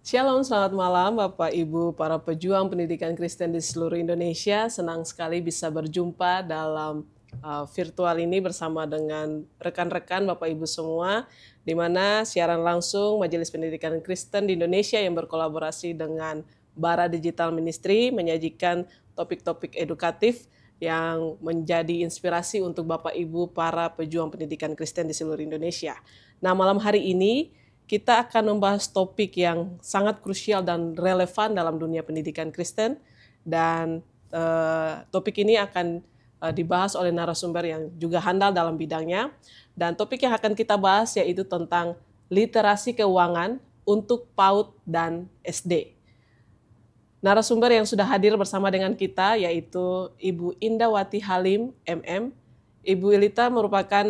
Shalom, selamat malam Bapak Ibu para pejuang pendidikan Kristen di seluruh Indonesia. Senang sekali bisa berjumpa dalam virtual ini bersama dengan rekan-rekan Bapak Ibu semua, di mana siaran langsung Majelis Pendidikan Kristen di Indonesia yang berkolaborasi dengan Bara Digital Ministry menyajikan topik-topik edukatif yang menjadi inspirasi untuk Bapak Ibu para pejuang pendidikan Kristen di seluruh Indonesia. Nah, malam hari ini kita akan membahas topik yang sangat krusial dan relevan dalam dunia pendidikan Kristen, dan topik ini akan dibahas oleh narasumber yang juga handal dalam bidangnya. Dan topik yang akan kita bahas yaitu tentang literasi keuangan untuk PAUD dan SD. Narasumber yang sudah hadir bersama dengan kita yaitu Ibu Indawati Halim, MM. Ibu Ilita merupakan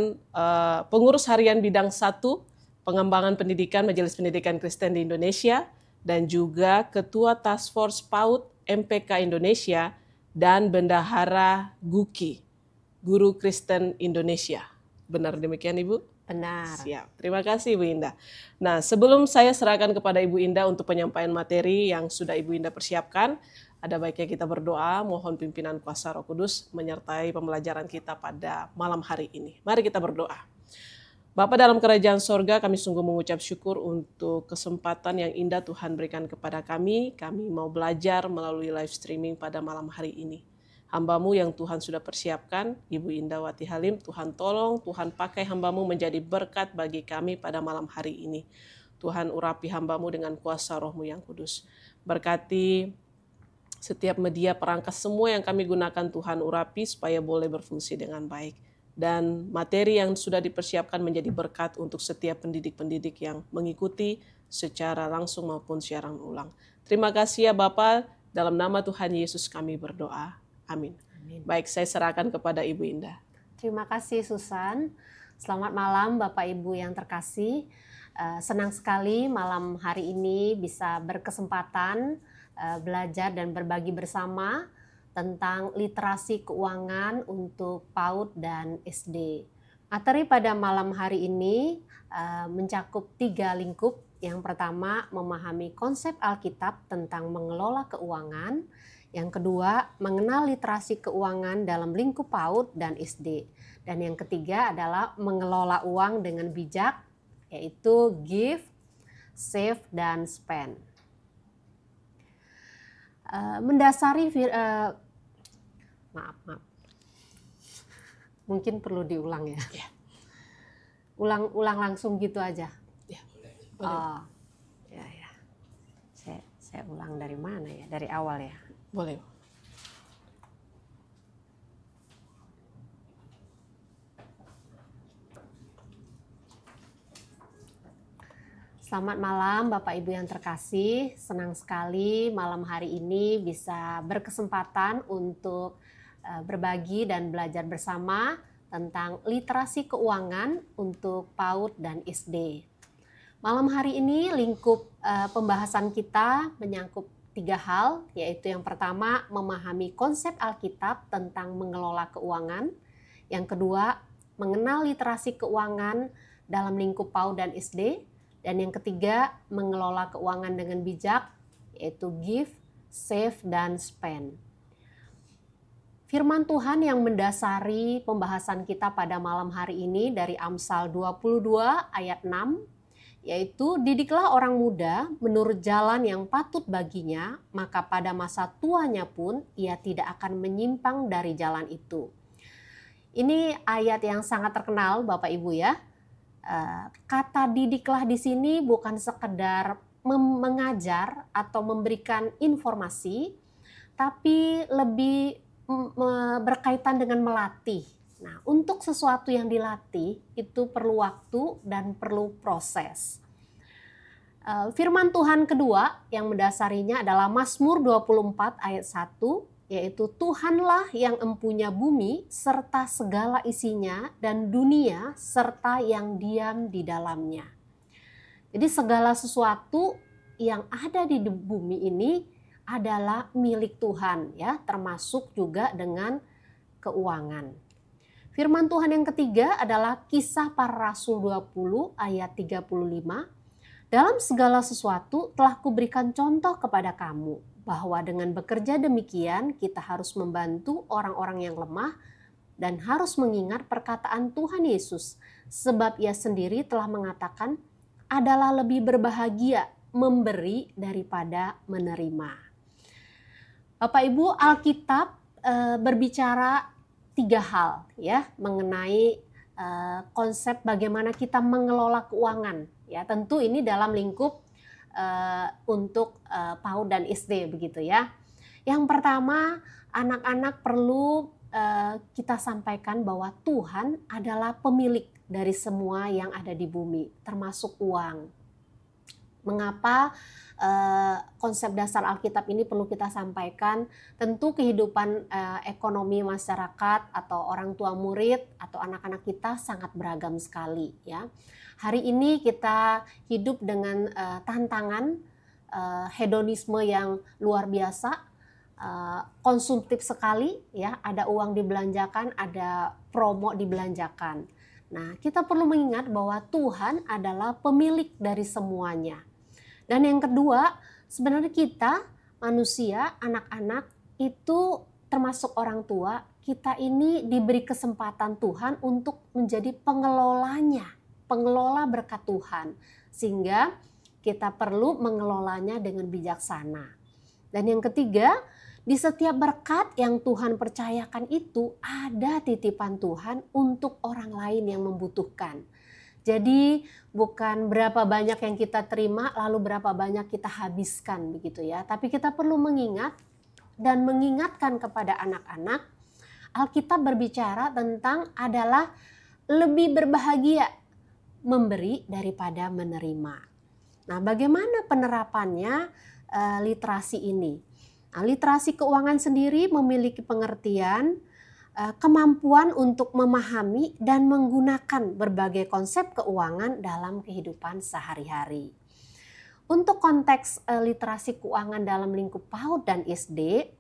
pengurus harian bidang 1 Pengembangan Pendidikan Majelis Pendidikan Kristen di Indonesia dan juga Ketua Task Force PAUD MPK Indonesia dan Bendahara GUKI, Guru Kristen Indonesia. Benar demikian Ibu? Benar. Siap. Terima kasih Ibu Indah. Nah, sebelum saya serahkan kepada Ibu Indah untuk penyampaian materi yang sudah Ibu Indah persiapkan, ada baiknya kita berdoa, mohon pimpinan kuasa Roh Kudus menyertai pembelajaran kita pada malam hari ini. Mari kita berdoa. Bapa dalam kerajaan sorga, kami sungguh mengucap syukur untuk kesempatan yang indah Tuhan berikan kepada kami. Kami mau belajar melalui live streaming pada malam hari ini. Hamba-Mu yang Tuhan sudah persiapkan, Ibu Indawati Halim, Tuhan tolong, Tuhan pakai hamba-Mu menjadi berkat bagi kami pada malam hari ini. Tuhan urapi hamba-Mu dengan kuasa Roh-Mu yang kudus. Berkati setiap media perangkas semua yang kami gunakan, Tuhan urapi supaya boleh berfungsi dengan baik. Dan materi yang sudah dipersiapkan menjadi berkat untuk setiap pendidik-pendidik yang mengikuti secara langsung maupun siaran ulang. Terima kasih ya Bapak, dalam nama Tuhan Yesus kami berdoa. Amin. Amin. Baik, saya serahkan kepada Ibu Indah. Terima kasih Susan. Selamat malam Bapak Ibu yang terkasih. Senang sekali malam hari ini bisa berkesempatan belajar dan berbagi bersama tentang literasi keuangan untuk PAUD dan SD. Materi pada malam hari ini mencakup 3 lingkup. Yang pertama, memahami konsep Alkitab tentang mengelola keuangan. Yang kedua, mengenal literasi keuangan dalam lingkup PAUD dan SD. Dan yang ketiga adalah mengelola uang dengan bijak, yaitu give, save, dan spend. Mendasari maaf mungkin perlu diulang ya. Ulang langsung gitu aja ya. Oh ya. Saya ulang dari mana ya, dari awal ya. Boleh. Selamat malam Bapak Ibu yang terkasih, senang sekali malam hari ini bisa berkesempatan untuk berbagi dan belajar bersama tentang literasi keuangan untuk PAUD dan SD. Malam hari ini lingkup pembahasan kita menyangkut 3 hal, yaitu yang pertama memahami konsep Alkitab tentang mengelola keuangan, yang kedua mengenal literasi keuangan dalam lingkup PAUD dan SD, dan yang ketiga, mengelola keuangan dengan bijak, yaitu give, save, dan spend. Firman Tuhan yang mendasari pembahasan kita pada malam hari ini dari Amsal 22 ayat 6, yaitu didiklah orang muda menurut jalan yang patut baginya, maka pada masa tuanya pun ia tidak akan menyimpang dari jalan itu. Ini ayat yang sangat terkenal Bapak Ibu ya. Kata didiklah di sini bukan sekedar mengajar atau memberikan informasi, tapi lebih berkaitan dengan melatih. Nah, untuk sesuatu yang dilatih itu perlu waktu dan perlu proses. Firman Tuhan kedua yang mendasarinya adalah Mazmur 24 ayat 1, yaitu Tuhanlah yang empunya bumi serta segala isinya dan dunia serta yang diam di dalamnya. Jadi segala sesuatu yang ada di bumi ini adalah milik Tuhan ya, termasuk juga dengan keuangan. Firman Tuhan yang ketiga adalah Kisah Para Rasul 20 ayat 35. Dalam segala sesuatu telah kuberikan contoh kepada kamu, bahwa dengan bekerja demikian kita harus membantu orang-orang yang lemah dan harus mengingat perkataan Tuhan Yesus, sebab ia sendiri telah mengatakan adalah lebih berbahagia memberi daripada menerima. Bapak Ibu, Alkitab berbicara 3 hal ya mengenai konsep bagaimana kita mengelola keuangan. Ya, tentu ini dalam lingkup untuk PAUD dan SD begitu ya. Yang pertama, anak-anak perlu kita sampaikan bahwa Tuhan adalah pemilik dari semua yang ada di bumi, termasuk uang. Mengapa konsep dasar Alkitab ini perlu kita sampaikan? Tentu kehidupan ekonomi masyarakat atau orang tua murid atau anak-anak kita sangat beragam sekali ya. Hari ini kita hidup dengan tantangan hedonisme yang luar biasa, konsumtif sekali ya, ada uang dibelanjakan, ada promo dibelanjakan. Nah, kita perlu mengingat bahwa Tuhan adalah pemilik dari semuanya. Dan yang kedua, sebenarnya kita manusia, anak-anak itu termasuk orang tua, kita ini diberi kesempatan Tuhan untuk menjadi pengelolanya, pengelola berkat Tuhan. Sehingga kita perlu mengelolanya dengan bijaksana. Dan yang ketiga, di setiap berkat yang Tuhan percayakan itu ada titipan Tuhan untuk orang lain yang membutuhkan. Jadi bukan berapa banyak yang kita terima lalu berapa banyak kita habiskan begitu ya. Tapi kita perlu mengingat dan mengingatkan kepada anak-anak, Alkitab berbicara tentang adalah lebih berbahagia memberi daripada menerima. Nah, bagaimana penerapannya literasi ini? Nah, literasi keuangan sendiri memiliki pengertian kemampuan untuk memahami dan menggunakan berbagai konsep keuangan dalam kehidupan sehari-hari. Untuk konteks literasi keuangan dalam lingkup PAUD dan SD,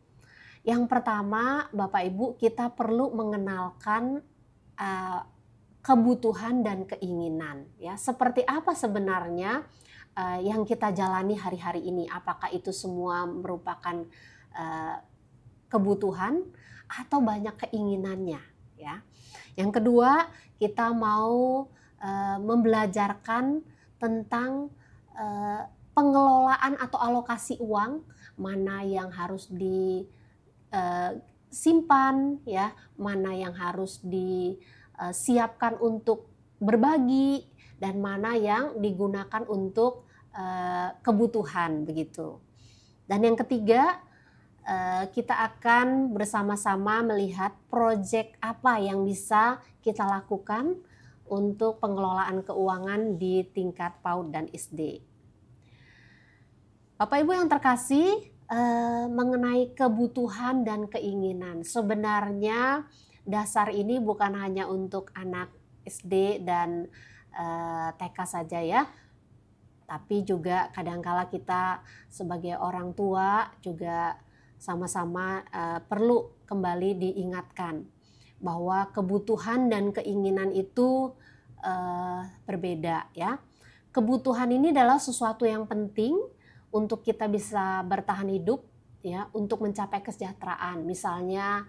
yang pertama Bapak Ibu kita perlu mengenalkan kebutuhan dan keinginan ya. Seperti apa sebenarnya yang kita jalani hari-hari ini? Apakah itu semua merupakan kebutuhan atau banyak keinginannya ya. Yang kedua, kita mau membelajarkan tentang pengelolaan atau alokasi uang, mana yang harus disimpan ya, mana yang harus disiapkan untuk berbagi dan mana yang digunakan untuk kebutuhan begitu. Dan yang ketiga, kita akan bersama-sama melihat proyek apa yang bisa kita lakukan untuk pengelolaan keuangan di tingkat PAUD dan SD. Bapak Ibu yang terkasih, mengenai kebutuhan dan keinginan, sebenarnya dasar ini bukan hanya untuk anak SD dan TK saja ya, tapi juga kadangkala kita sebagai orang tua juga sama-sama perlu kembali diingatkan bahwa kebutuhan dan keinginan itu berbeda ya. Kebutuhan ini adalah sesuatu yang penting untuk kita bisa bertahan hidup ya, untuk mencapai kesejahteraan. Misalnya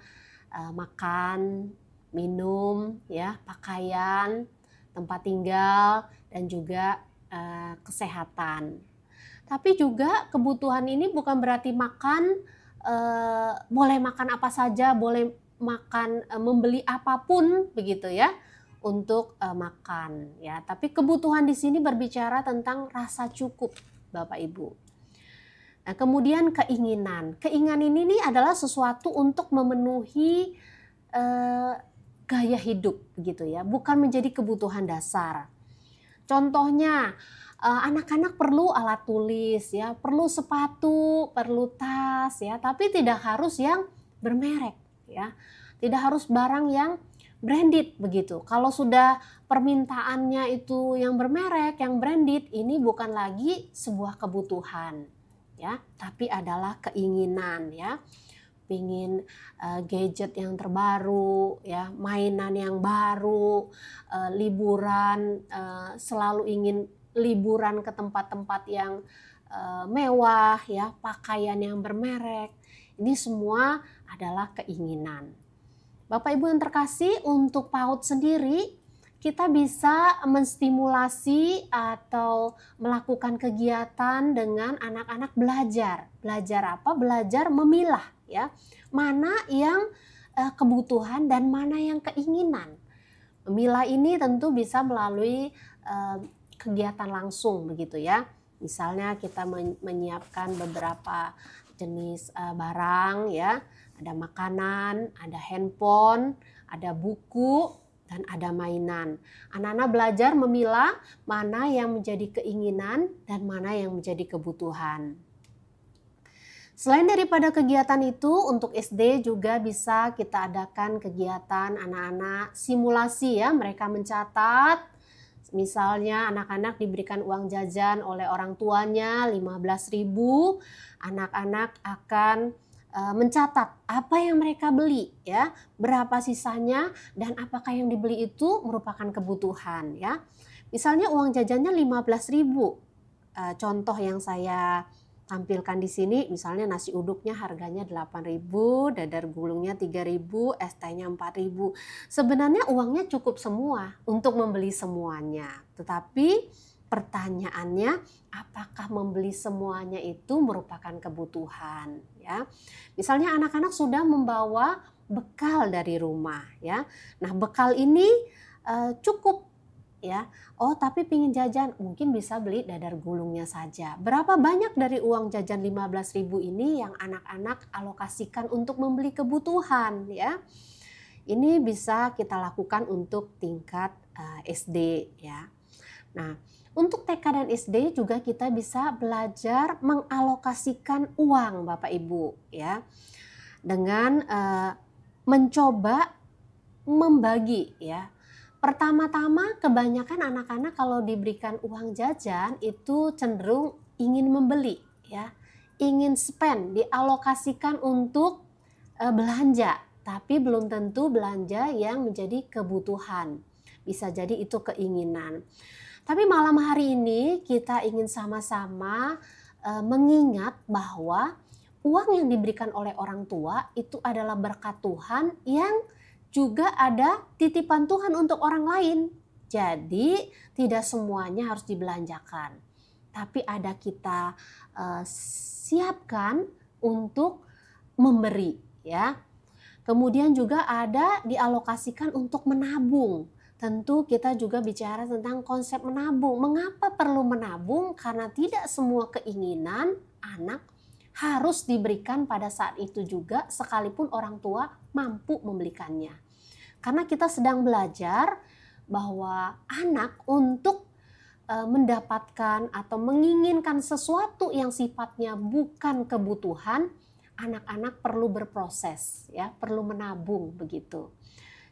makan, minum ya, pakaian, tempat tinggal dan juga kesehatan. Tapi juga kebutuhan ini bukan berarti makan boleh makan apa saja, boleh makan membeli apapun begitu ya untuk makan ya. Tapi kebutuhan di sini berbicara tentang rasa cukup Bapak Ibu. Nah, kemudian keinginan. Keinginan ini adalah sesuatu untuk memenuhi gaya hidup begitu ya, bukan menjadi kebutuhan dasar. Contohnya anak-anak perlu alat tulis ya, perlu sepatu, perlu tas ya, tapi tidak harus yang bermerek ya. Tidak harus barang yang branded begitu. Kalau sudah permintaannya itu yang bermerek, yang branded, ini bukan lagi sebuah kebutuhan ya, tapi adalah keinginan ya. Pingin gadget yang terbaru ya, mainan yang baru, liburan, selalu ingin liburan ke tempat-tempat yang mewah, ya, pakaian yang bermerek. Ini semua adalah keinginan. Bapak Ibu yang terkasih, untuk PAUD sendiri kita bisa menstimulasi atau melakukan kegiatan dengan anak-anak belajar. Belajar apa? Belajar memilah, ya. Mana yang kebutuhan dan mana yang keinginan. Memilah ini tentu bisa melalui kegiatan langsung begitu ya. Misalnya kita menyiapkan beberapa jenis barang ya, ada makanan, ada handphone, ada buku, dan ada mainan. Anak-anak belajar memilah mana yang menjadi keinginan dan mana yang menjadi kebutuhan. Selain daripada kegiatan itu, untuk SD juga bisa kita adakan kegiatan anak-anak simulasi ya, mereka mencatat. Misalnya anak-anak diberikan uang jajan oleh orang tuanya 15.000, anak-anak akan mencatat apa yang mereka beli ya, berapa sisanya dan apakah yang dibeli itu merupakan kebutuhan ya. Misalnya uang jajannya 15.000. Contoh yang saya tampilkan di sini, misalnya nasi uduknya harganya 8.000, dadar gulungnya 3.000, es tehnya 4.000. Sebenarnya uangnya cukup semua untuk membeli semuanya. Tetapi pertanyaannya, apakah membeli semuanya itu merupakan kebutuhan ya? Misalnya anak-anak sudah membawa bekal dari rumah ya. Nah, bekal ini cukup ya. Oh, tapi pingin jajan, mungkin bisa beli dadar gulungnya saja. Berapa banyak dari uang jajan 15.000 ini yang anak-anak alokasikan untuk membeli kebutuhan ya? Ini bisa kita lakukan untuk tingkat SD ya. Nah, untuk TK dan SD juga kita bisa belajar mengalokasikan uang Bapak Ibu ya. Dengan mencoba membagi ya. Pertama-tama kebanyakan anak-anak kalau diberikan uang jajan itu cenderung ingin membeli ya, ingin spend, dialokasikan untuk belanja, tapi belum tentu belanja yang menjadi kebutuhan. Bisa jadi itu keinginan. Tapi malam hari ini kita ingin sama-sama mengingat bahwa uang yang diberikan oleh orang tua itu adalah berkat Tuhan yang juga ada titipan Tuhan untuk orang lain. Jadi tidak semuanya harus dibelanjakan. Tapi ada kita siapkan untuk memberi ya. Kemudian juga ada dialokasikan untuk menabung. Tentu kita juga bicara tentang konsep menabung. Mengapa perlu menabung? Karena tidak semua keinginan anak harus diberikan pada saat itu juga, sekalipun orang tua mampu membelikannya. Karena kita sedang belajar bahwa anak untuk mendapatkan atau menginginkan sesuatu yang sifatnya bukan kebutuhan, anak-anak perlu berproses ya, perlu menabung begitu.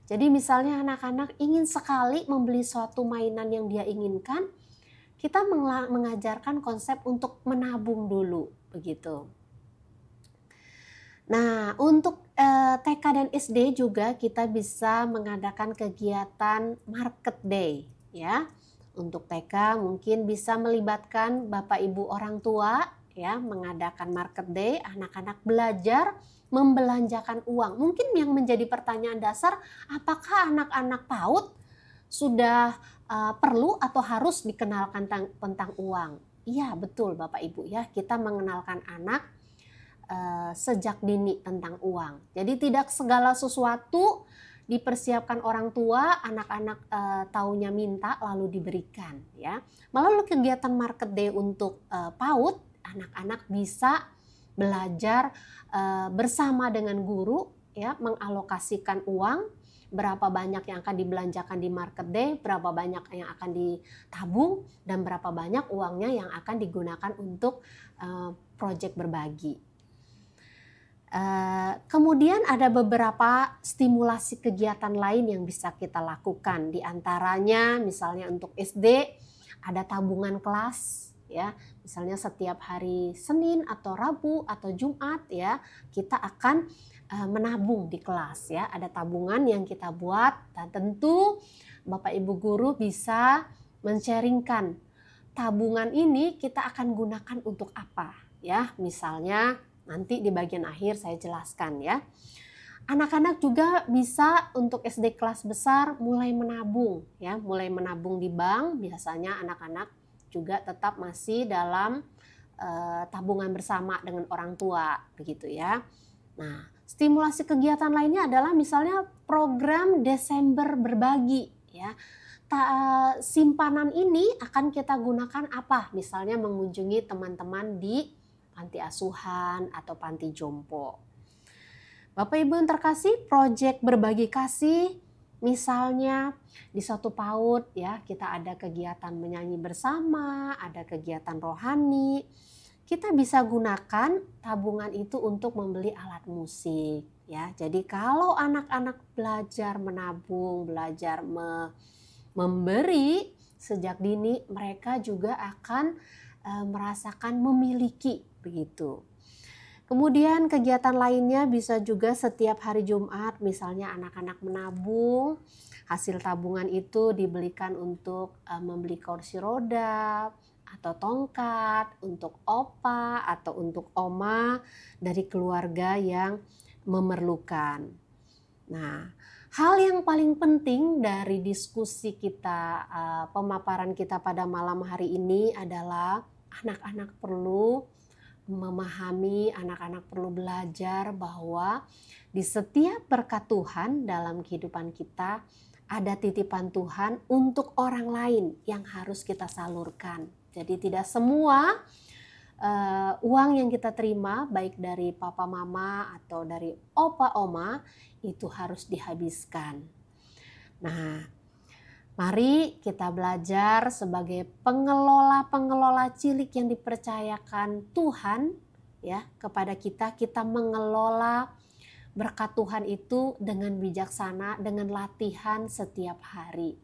Jadi misalnya anak-anak ingin sekali membeli suatu mainan yang dia inginkan, kita mengajarkan konsep untuk menabung dulu begitu. Nah, untuk TK dan SD juga kita bisa mengadakan kegiatan Market Day ya. Untuk TK mungkin bisa melibatkan Bapak Ibu orang tua ya, mengadakan Market Day, anak-anak belajar membelanjakan uang. Mungkin yang menjadi pertanyaan dasar, apakah anak-anak PAUD sudah perlu atau harus dikenalkan tentang uang? Iya, betul Bapak Ibu ya, kita mengenalkan anak sejak dini tentang uang. Jadi tidak segala sesuatu dipersiapkan orang tua, anak-anak taunya minta lalu diberikan ya. Melalui kegiatan Market Day untuk PAUD, anak-anak bisa belajar bersama dengan guru ya, mengalokasikan uang, berapa banyak yang akan dibelanjakan di Market Day, berapa banyak yang akan ditabung, dan berapa banyak uangnya yang akan digunakan untuk proyek berbagi. Kemudian ada beberapa stimulasi kegiatan lain yang bisa kita lakukan. Di antaranya misalnya untuk SD ada tabungan kelas ya. Misalnya setiap hari Senin atau Rabu atau Jumat ya, kita akan menabung di kelas ya. Ada tabungan yang kita buat, dan tentu Bapak Ibu guru bisa men-sharingkan tabungan ini kita akan gunakan untuk apa? Ya, misalnya nanti di bagian akhir saya jelaskan ya. Anak-anak juga bisa untuk SD kelas besar mulai menabung ya, mulai menabung di bank. Biasanya anak-anak juga tetap masih dalam tabungan bersama dengan orang tua begitu ya. Nah, stimulasi kegiatan lainnya adalah misalnya program Desember berbagi ya. Simpanan ini akan kita gunakan apa? Misalnya mengunjungi teman-teman di panti asuhan atau panti jompo. Bapak Ibu yang terkasih, proyek berbagi kasih misalnya di suatu PAUD ya, kita ada kegiatan menyanyi bersama, ada kegiatan rohani. Kita bisa gunakan tabungan itu untuk membeli alat musik ya. Jadi kalau anak-anak belajar menabung, belajar memberi sejak dini, mereka juga akan merasakan memiliki begitu. Kemudian kegiatan lainnya bisa juga setiap hari Jumat, misalnya anak-anak menabung, hasil tabungan itu dibelikan untuk membeli kursi roda atau tongkat, untuk opa atau untuk oma dari keluarga yang memerlukan. Nah, hal yang paling penting dari diskusi kita, pemaparan kita pada malam hari ini adalah anak-anak perlu memahami, anak-anak perlu belajar bahwa di setiap berkat Tuhan dalam kehidupan kita ada titipan Tuhan untuk orang lain yang harus kita salurkan. Jadi tidak semua uang yang kita terima baik dari papa mama atau dari opa oma itu harus dihabiskan. Nah, mari kita belajar sebagai pengelola-pengelola cilik yang dipercayakan Tuhan ya kepada kita. Kita mengelola berkat Tuhan itu dengan bijaksana, dengan latihan setiap hari.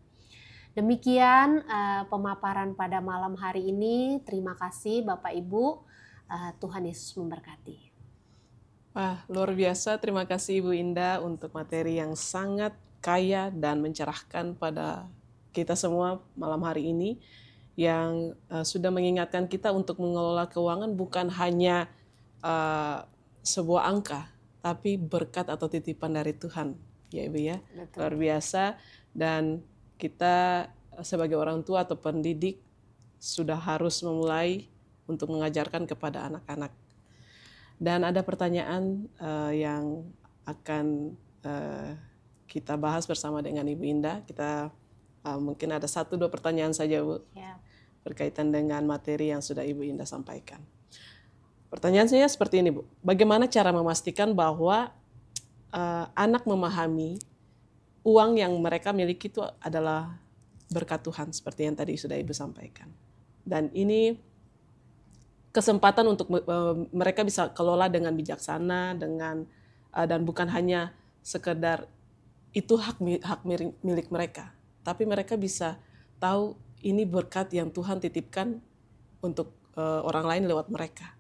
Demikian pemaparan pada malam hari ini. Terima kasih Bapak Ibu. Tuhan Yesus memberkati. Wah, luar biasa. Terima kasih Ibu Indah untuk materi yang sangat kaya dan mencerahkan pada kita semua malam hari ini, yang sudah mengingatkan kita untuk mengelola keuangan bukan hanya sebuah angka, tapi berkat atau titipan dari Tuhan, ya Ibu ya. Betul. Luar biasa. Dan kita sebagai orang tua atau pendidik sudah harus memulai untuk mengajarkan kepada anak-anak. Dan ada pertanyaan yang akan kita bahas bersama dengan Ibu Indah. Kita mungkin ada 1-2 pertanyaan saja Bu, Ya. berkaitan dengan materi yang sudah Ibu Indah sampaikan. Pertanyaan saya seperti ini Bu, bagaimana cara memastikan bahwa anak memahami uang yang mereka miliki itu adalah berkat Tuhan seperti yang tadi sudah Ibu sampaikan. Dan ini kesempatan untuk mereka bisa kelola dengan bijaksana, dan bukan hanya sekedar itu hak milik mereka, tapi mereka bisa tahu ini berkat yang Tuhan titipkan untuk orang lain lewat mereka.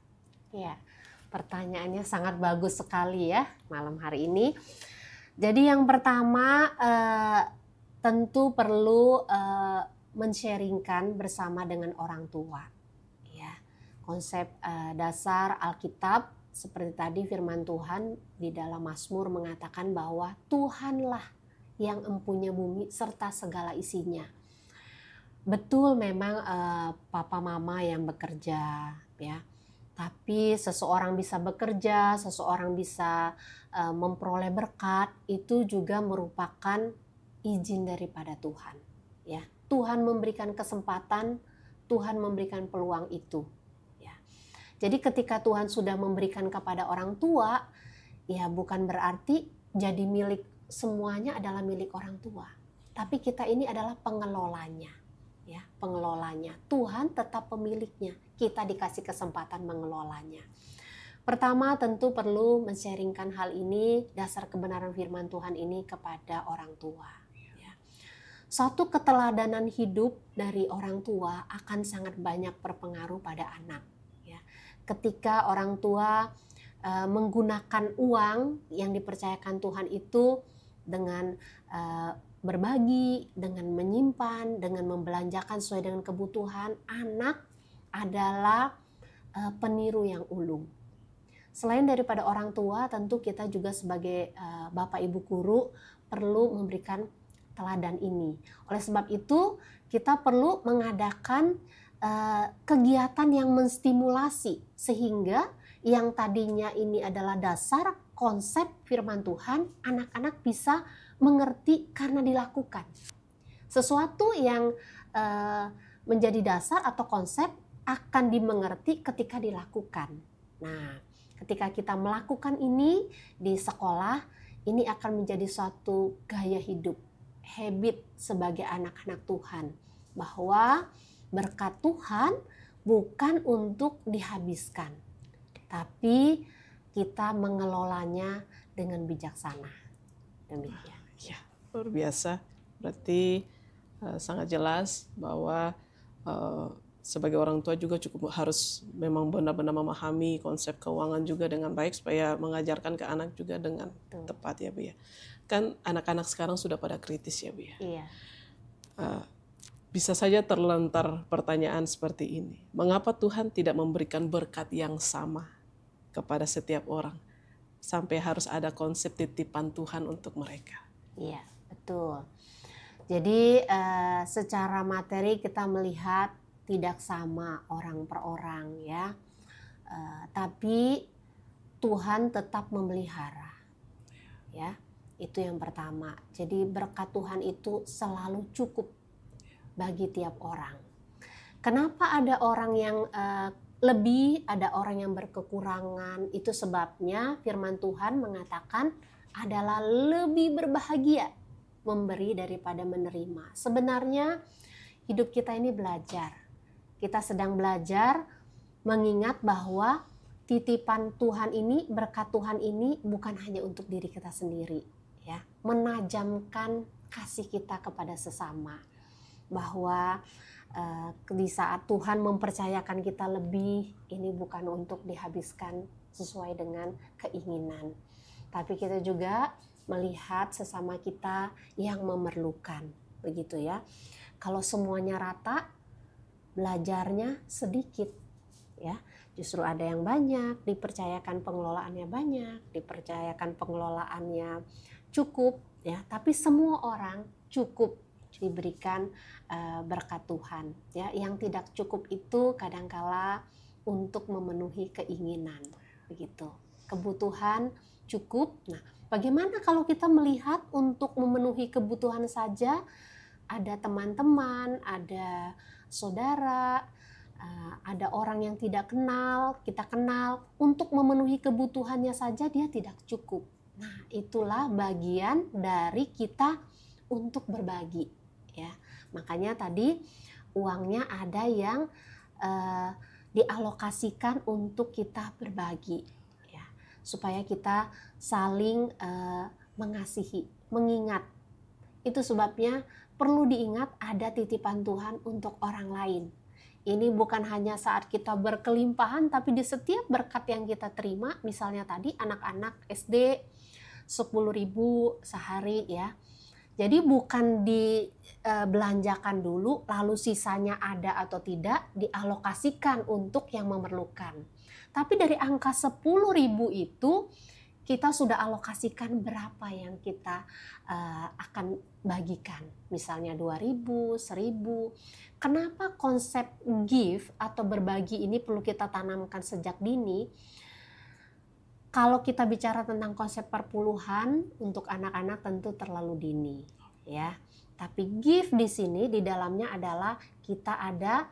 Ya, pertanyaannya sangat bagus sekali ya malam hari ini. Jadi yang pertama tentu perlu men-sharingkan bersama dengan orang tua. Ya, konsep dasar Alkitab seperti tadi firman Tuhan di dalam Mazmur mengatakan bahwa Tuhanlah yang empunya bumi serta segala isinya. Betul memang papa mama yang bekerja ya. Tapi seseorang bisa bekerja, seseorang bisa memperoleh berkat, itu juga merupakan izin daripada Tuhan. Ya, Tuhan memberikan kesempatan, Tuhan memberikan peluang itu. Ya. Jadi ketika Tuhan sudah memberikan kepada orang tua, ya bukan berarti jadi milik semuanya adalah milik orang tua. Tapi kita ini adalah pengelolanya. Ya, pengelolanya. Tuhan tetap pemiliknya. Kita dikasih kesempatan mengelolanya. Pertama tentu perlu men-sharingkan hal ini, dasar kebenaran firman Tuhan ini kepada orang tua. Ya. Suatu keteladanan hidup dari orang tua akan sangat banyak berpengaruh pada anak. Ya. Ketika orang tua menggunakan uang yang dipercayakan Tuhan itu dengan berbagi, dengan menyimpan, dengan membelanjakan sesuai dengan kebutuhan, anak adalah peniru yang ulung. Selain daripada orang tua, tentu kita juga sebagai bapak ibu guru perlu memberikan teladan ini. Oleh sebab itu, kita perlu mengadakan kegiatan yang menstimulasi sehingga yang tadinya ini adalah dasar konsep firman Tuhan, anak-anak bisa mengerti karena dilakukan. Sesuatu yang menjadi dasar atau konsep akan dimengerti ketika dilakukan. Nah, ketika kita melakukan ini di sekolah, ini akan menjadi suatu gaya hidup, habit sebagai anak-anak Tuhan, bahwa berkat Tuhan bukan untuk dihabiskan, tapi kita mengelolanya dengan bijaksana. Demikian. Ya, luar biasa. Berarti sangat jelas bahwa sebagai orang tua juga cukup harus memang benar-benar memahami konsep keuangan juga dengan baik supaya mengajarkan ke anak juga dengan tepat ya Bu ya. Kan anak-anak sekarang sudah pada kritis ya Bu ya. Iya. Bisa saja terlontar pertanyaan seperti ini. Mengapa Tuhan tidak memberikan berkat yang sama kepada setiap orang sampai harus ada konsep titipan Tuhan untuk mereka? Iya, betul. Jadi secara materi kita melihat tidak sama orang per orang ya, tapi Tuhan tetap memelihara ya, itu yang pertama. Jadi berkat Tuhan itu selalu cukup bagi tiap orang. Kenapa ada orang yang lebih, ada orang yang berkekurangan? Itu sebabnya firman Tuhan mengatakan adalah lebih berbahagia memberi daripada menerima. Sebenarnya hidup kita ini belajar. Kita sedang belajar mengingat bahwa titipan Tuhan ini, berkat Tuhan ini bukan hanya untuk diri kita sendiri, ya. Menajamkan kasih kita kepada sesama. Bahwa di saat Tuhan mempercayakan kita lebih, ini bukan untuk dihabiskan sesuai dengan keinginan, tapi kita juga melihat sesama kita yang memerlukan, begitu ya. Kalau semuanya rata, belajarnya sedikit ya. Justru ada yang banyak, dipercayakan pengelolaannya banyak, dipercayakan pengelolaannya cukup ya, tapi semua orang cukup diberikan berkat Tuhan ya. Yang tidak cukup itu kadangkala untuk memenuhi keinginan, begitu. Kebutuhan cukup. Nah, bagaimana kalau kita melihat untuk memenuhi kebutuhan saja, ada teman-teman, ada saudara, ada orang yang tidak kenal, kita kenal, untuk memenuhi kebutuhannya saja dia tidak cukup. Nah, itulah bagian dari kita untuk berbagi ya. Makanya tadi uangnya ada yang dialokasikan untuk kita berbagi ya, supaya kita saling mengasihi, mengingat. Itu sebabnya perlu diingat ada titipan Tuhan untuk orang lain. Ini bukan hanya saat kita berkelimpahan, tapi di setiap berkat yang kita terima, misalnya tadi anak-anak SD 10.000 sehari ya. Jadi bukan dibelanjakan dulu, lalu sisanya ada atau tidak, dialokasikan untuk yang memerlukan. Tapi dari angka 10.000 itu, kita sudah alokasikan berapa yang kita akan bagikan. Misalnya 2.000, 1.000. Kenapa konsep give atau berbagi ini perlu kita tanamkan sejak dini? Kalau kita bicara tentang konsep perpuluhan untuk anak-anak tentu terlalu dini ya. Tapi give di sini di dalamnya adalah kita ada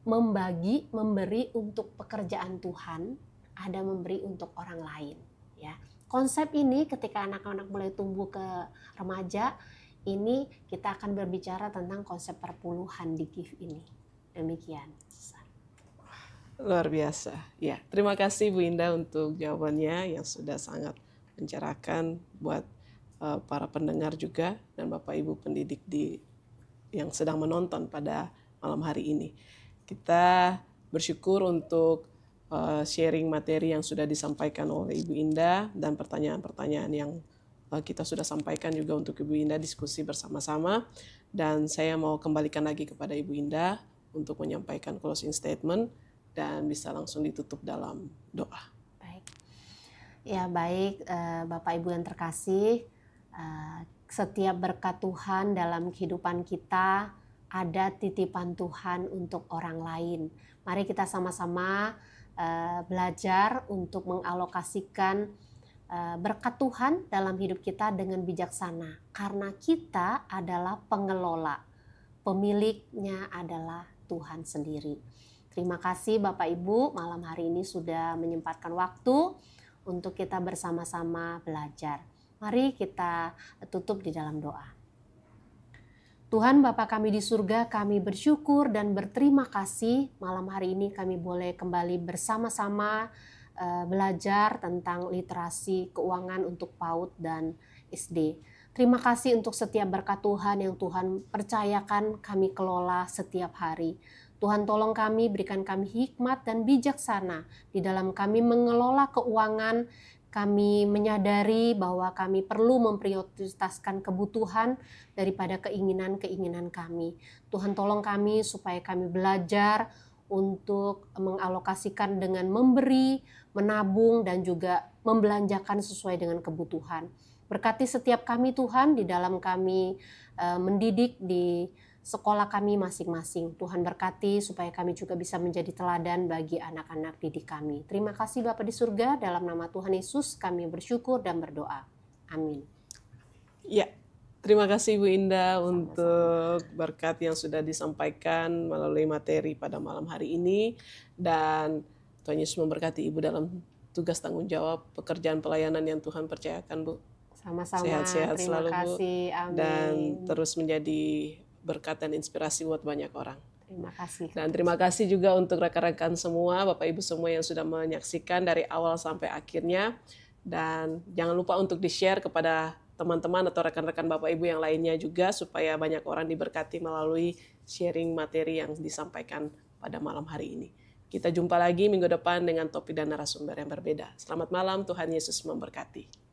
membagi, memberi untuk pekerjaan Tuhan, ada memberi untuk orang lain. Ya, konsep ini ketika anak-anak mulai tumbuh ke remaja, ini kita akan berbicara tentang konsep perpuluhan di give ini. Demikian. Luar biasa. Ya, terima kasih Bu Indah untuk jawabannya yang sudah sangat mencerahkan buat para pendengar juga dan Bapak Ibu pendidik yang sedang menonton pada malam hari ini. Kita bersyukur untuk sharing materi yang sudah disampaikan oleh Ibu Indah dan pertanyaan-pertanyaan yang kita sudah sampaikan juga untuk Ibu Indah diskusi bersama-sama. Dan saya mau kembalikan lagi kepada Ibu Indah untuk menyampaikan closing statement dan bisa langsung ditutup dalam doa. Baik. Ya baik, Bapak Ibu yang terkasih, setiap berkat Tuhan dalam kehidupan kita ada titipan Tuhan untuk orang lain. Mari kita sama-sama belajar untuk mengalokasikan berkat Tuhan dalam hidup kita dengan bijaksana. Karena kita adalah pengelola, pemiliknya adalah Tuhan sendiri. Terima kasih Bapak Ibu, malam hari ini sudah menyempatkan waktu untuk kita bersama-sama belajar. Mari kita tutup di dalam doa. Tuhan Bapa kami di surga, kami bersyukur dan berterima kasih malam hari ini kami boleh kembali bersama-sama belajar tentang literasi keuangan untuk PAUD dan SD. Terima kasih untuk setiap berkat Tuhan yang Tuhan percayakan kami kelola setiap hari. Tuhan tolong kami, berikan kami hikmat dan bijaksana di dalam kami mengelola keuangan. Kami menyadari bahwa kami perlu memprioritaskan kebutuhan daripada keinginan-keinginan kami. Tuhan tolong kami supaya kami belajar untuk mengalokasikan dengan memberi, menabung, dan juga membelanjakan sesuai dengan kebutuhan. Berkati setiap kami Tuhan di dalam kami mendidik di sekolah kami masing-masing. Tuhan berkati supaya kami juga bisa menjadi teladan bagi anak-anak didik kami. Terima kasih Bapa di surga, dalam nama Tuhan Yesus kami bersyukur dan berdoa. Amin. Ya, terima kasih Ibu Indah untuk berkat yang sudah disampaikan melalui materi pada malam hari ini. Dan Tuhan Yesus memberkati Ibu dalam tugas tanggung jawab pekerjaan pelayanan yang Tuhan percayakan, Bu. Sama-sama, Sehat-sehat terima selalu, kasih. Bu. Amin. Dan terus menjadi berkat dan inspirasi buat banyak orang. Terima kasih. Dan terima kasih juga untuk rekan-rekan semua, Bapak Ibu semua yang sudah menyaksikan dari awal sampai akhirnya. Dan jangan lupa untuk di-share kepada teman-teman atau rekan-rekan Bapak Ibu yang lainnya juga supaya banyak orang diberkati melalui sharing materi yang disampaikan pada malam hari ini. Kita jumpa lagi minggu depan dengan topik dan narasumber yang berbeda. Selamat malam, Tuhan Yesus memberkati.